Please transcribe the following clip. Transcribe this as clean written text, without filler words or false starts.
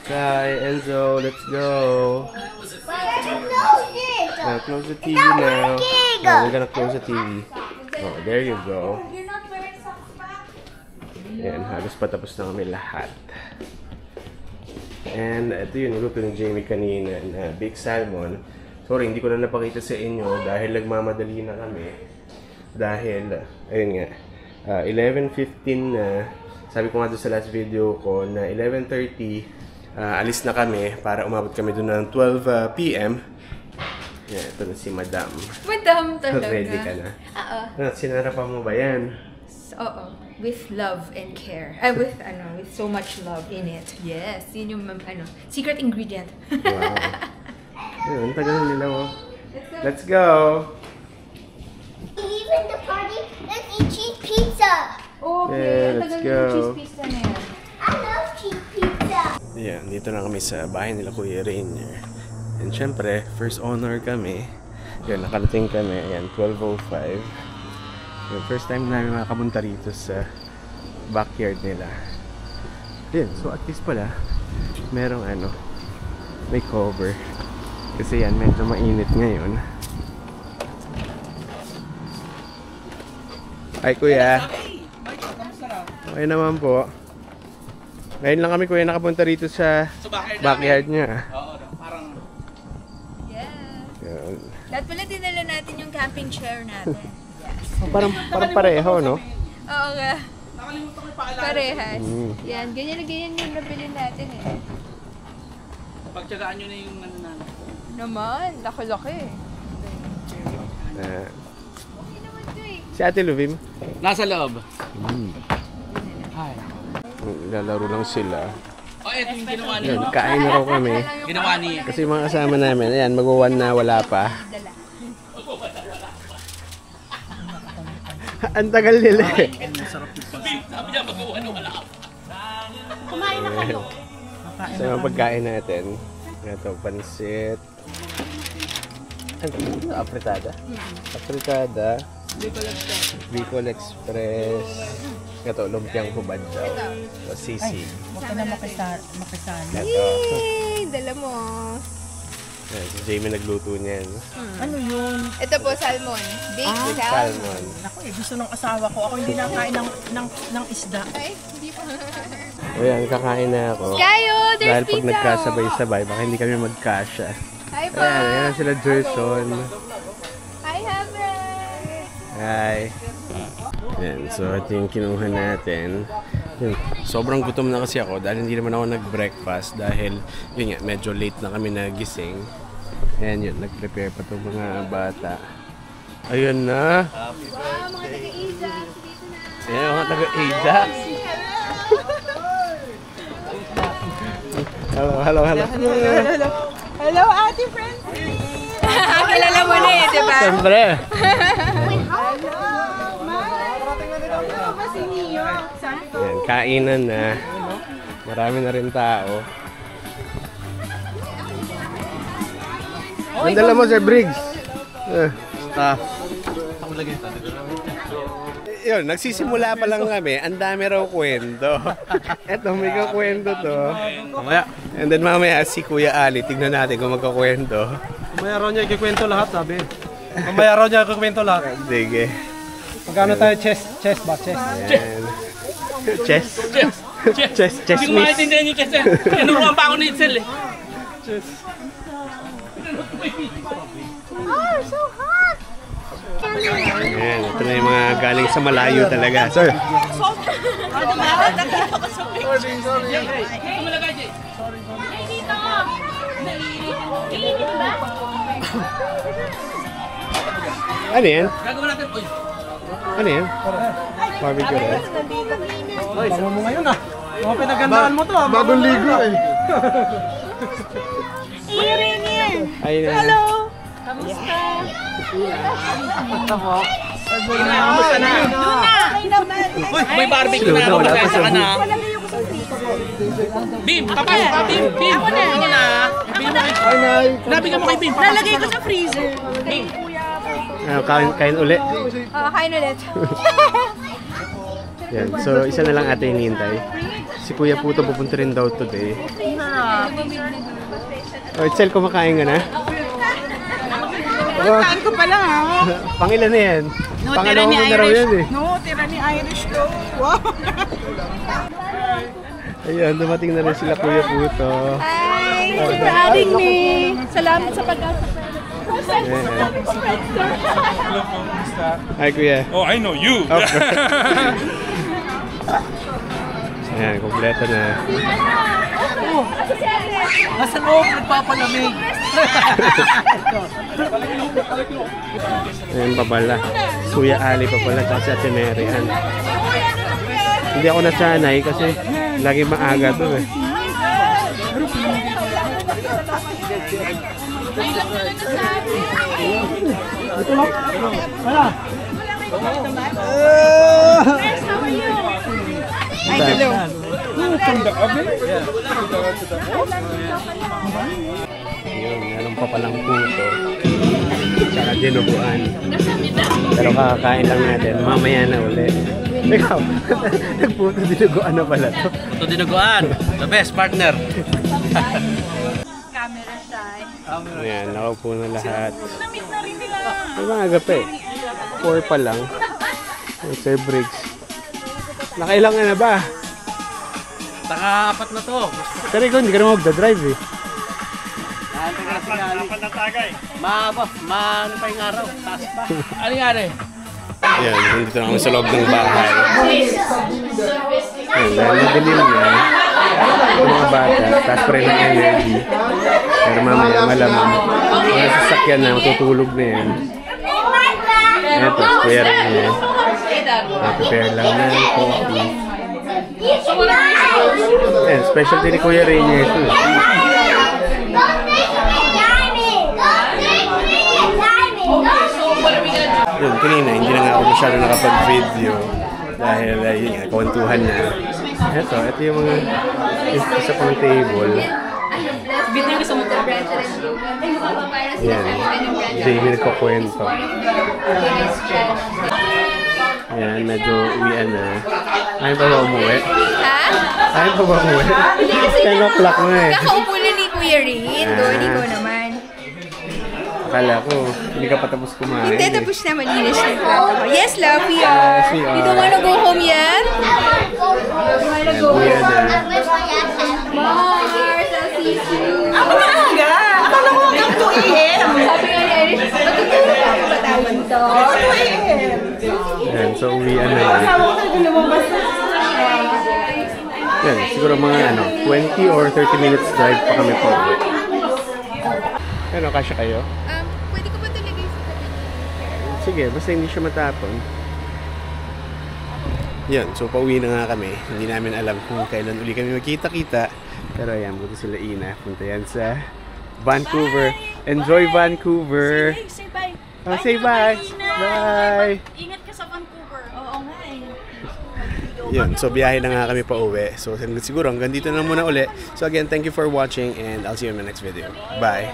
Kai, Enzo, let's go. Now, close the TV now. Oh, we're gonna close the TV. Oh, there you go. Yan, halos patapos na kami lahat. And ito yun, niluto ni Jamie kanina na big salmon. Sorry, hindi ko na napakita sa inyo dahil nagmamadali na kami. Dahil, ayun nga, 11:15 na. Sabi ko nga doon sa last video ko na 11:30, alis na kami para umabot kami doon ng 12 PM. Yan, ito na si Madam. Madam talaga. Ready ka na? Oo. Sinarapan mo ba yan? Oo. With love and care. With so much love in it. Yes. Yun yung secret ingredient. Wow. Yun, tagal nila oh. Let's go! Even the party, let's eat cheese pizza. Okay, let's tagal go. yung cheese pizza na yan. I love cheese pizza. Yeah, dito na kami sa bahay nila Kuya Rainier. And syempre, first honor kami. Yan, nakarating kami. Ayan, 12:05. Yung first time namin makapunta rito sa backyard nila. Ayan, so at least pala, merong may cover. Kasi yan, medyo mainit ngayon. Hi Kuya! Okay naman po. Ngayon lang kami Kuya nakapunta rito sa backyard niya. Oo, parang... Yeah. Lahat pala dinala natin yung camping chair natin. Yes. Oh, parang pareho, no? Oo nga. Nakalimutan ko yung paalala. Parehas. Yan, ganyan na ganyan yung nabili natin eh. Pagtsagaan nyo na yung Naman, laki-laki. Uh, Okay naman to eh. si Ate Luvim. Nasa loob. Hi. Lalaro lang sila. Oh, ito yung ginawa niya. Yun, kain na raw kami. Ginawa niya. Kasi yung mga kasama namin, ayan, mag-1 na wala pa. Ang tagal nila eh. Sabi niya, mag-uwan na wala. Kumain na kayo. Sa mga pagkain natin. Ito, pansit. Ano? Apritada? Apritada. Bicol Express. Ito, lumpiang hubad daw. O sisig. Huwag ka na makisali. Ito. Yay! Dala mo. Ayan, si Jamie nagluto niyan. Ano yun? Ito po, salmon. Baked salmon. Salmon. Ako gusto ng asawa ko. Ako hindi nakain ng isda. Ay, hindi pa. Ayan, kakain na ako. Kayo, there's Dahil pag pizza. nagkasabay-sabay, baka hindi kami magkasya. Hi po. Ayan, ayan sila Gerson. Hi, Heaven. Hi. Ayan, so ito yung kinuha natin. Yun, sobrang gutom na kasi ako dahil hindi naman ako nag-breakfast dahil yun nga, medyo late na kami nagising. Ayan yun, nag-prepare pa itong mga bata. Ayun na. Wow, mga taga-Asia. Dito na. Ayan, mga taga-Asia. Hello. Hello, Ate Francis! Kilala mo na eh, di ba? Siyempre. Ayan, kainan na. Marami na rin tao. Ang dala mo, Sir Briggs. Staff. Ako lagay ito. Yun, nagsisimula pa lang kami. Ang dami raw kwento. Eto, may kakwento to. Mamaya. And then mamaya si Kuya Ali, tignan natin kung magkakwento. Mamaya raw niya ikikwento lahat, sabi. Mamaya raw niya ikikwento lahat. Sige. Magkano tayo? Chess ba? Chess. Ayan. Chess. Hindi ko maintindihan yung chess eh. Tinuruan pa ako ni Itzel eh. Oh, so hot. Ayan, ito na yung mga galing sa malayo talaga. Sir. Ano yan? Gagawin natin po. Ano yan? Barbecue rin. Bango mo ngayon ah. Mga pinagandaan mo to ah. Bagong ligo eh. Ayun na. Hello! Kamusta? Kamusta na? Uy, may barbecue na ako. Pasensya ka na. Bim! Tapos ka, Bim! Bim! Ako na! Ay, Nay. Nabigyan mo kay Bim. Lalagay ko sa freezer. Bim! Kain uli. Kain ulit. Yan. So, isa na lang ate hinihintay. Si Kuya Puto pupunta rin daw today. Oh, Itzel, kumakain ka na? Oh, Kain ko pa lang ha. pangilan na yan? No, tira Pangalawang ni mo na raw Irish. yan eh. No, tira ni Irish to. Wow. Ayun, dumating na rin sila Kuya Puto. Hi, thank you for having me. Salamat sa pag-asa. Hi, Kuya. Oh, I know you. Ayan, kompleto na. Nasa loob, nagpapalamig. Ayan pa pala. Kuya Ali pa pala, tsaka si Ate Mary. Ayan. Hindi ako nasanay kasi lagi maaga to eh. Ay, hello. Yun, meron pa palang puto. Tsaka dinuguan. Pero kakakain lang natin. Mamaya na uli. Ikaw, nagputo dinuguan na pala to. Ito dinuguan. The best partner. Camera shy. Ayan, nakaupo na lahat. Ay, mga agape. 4 pa lang. Sir Briggs. Nakailang na ba? Taka-apat na to. Pero ikaw, hindi ka naman magdadrive eh. Ano pa yung araw? Taas pa. Ano nangyari? Ayan, nandito na kami sa loob ng bahay. Ayan, dahil madilim yan. Yung mga bata, taas pa rin ang energy. Pero mamaya malamang. Mga sasakyan na, matutulog na yan. Eto, kuya rin yan. Prepare lang na yung coffee. Ayan, specialty ni Kuya Rainier ito. Yun, kanina, hindi na nga ako masyado nakapag-video dahil yun nga, kawantuhan na. Ito yung mga isa pang table. Bitang gusto mo ito, branch rin. Yan, Jamie nagkukwento. Yan, medyo uwian na. Ayaw pa ba umuwi? Ha? Ayaw pa ba umuwi? 10 o'clock na eh. Kakaupo na ni Kuya Rin. Doon, ikaw naman. Akala ko, hindi ka pa tapos kumain. Hindi, tapos na malinis na yung plato ko. Yes, love, we are. Yes, we are. You don't wanna go home yet? Yan, uwian na. Mars, I'll see you. Ako na aga. Akala ko hanggang 2 a.m. Sabi nga ni Irish, matutulog ako ba tayo dito? 2 a.m. Yan, so uwian na. Kasama ko talaga lumabas. Yan, siguro mga 20 or 30 minutes drive pa kami po. Ano, kasya kayo? Pwede ko ba ito lagay sa tabi? Sige, basta hindi siya matapon. Yan, so pauwi na nga kami. Hindi namin alam kung kailan uli kami magkita-kita. Pero ayan, buti sila Ina. Punta yan sa Vancouver. Enjoy Vancouver! Say bye. Oh, say bye! Bye! Ingat ka sa Vancouver. Oo nga eh. Yun, so biyahe na nga kami pa uwi. So siguro hanggang dito na muna uli. So again, thank you for watching and I'll see you in my next video. Bye!